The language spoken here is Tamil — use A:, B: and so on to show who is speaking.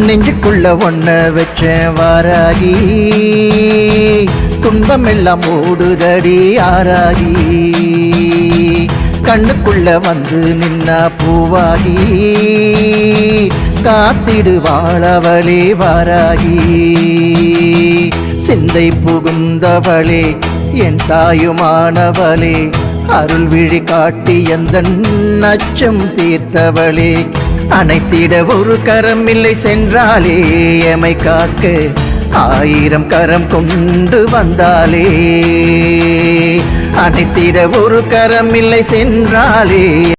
A: நெஞ்சுக்குள்ள ஒன்ன வச்ச வாராகி துன்பம் எல்லாம் ஓடுதடி ஆராகி கண்ணுக்குள்ள வந்து நின்னா பூவாகி காத்திடு வாழவளே வாராகி சிந்தை புகுந்தவளே என் தாயுமானவளே அருள் விழி காட்டி எந்த நச்சம் தீர்த்தவளே அனைத்திட ஒரு கரம் இல்லை சென்றாலே எமை காக்க 1000 கரம் கொண்டு வந்தாலே அனைத்திட ஒரு கரம் இல்லை சென்றாலே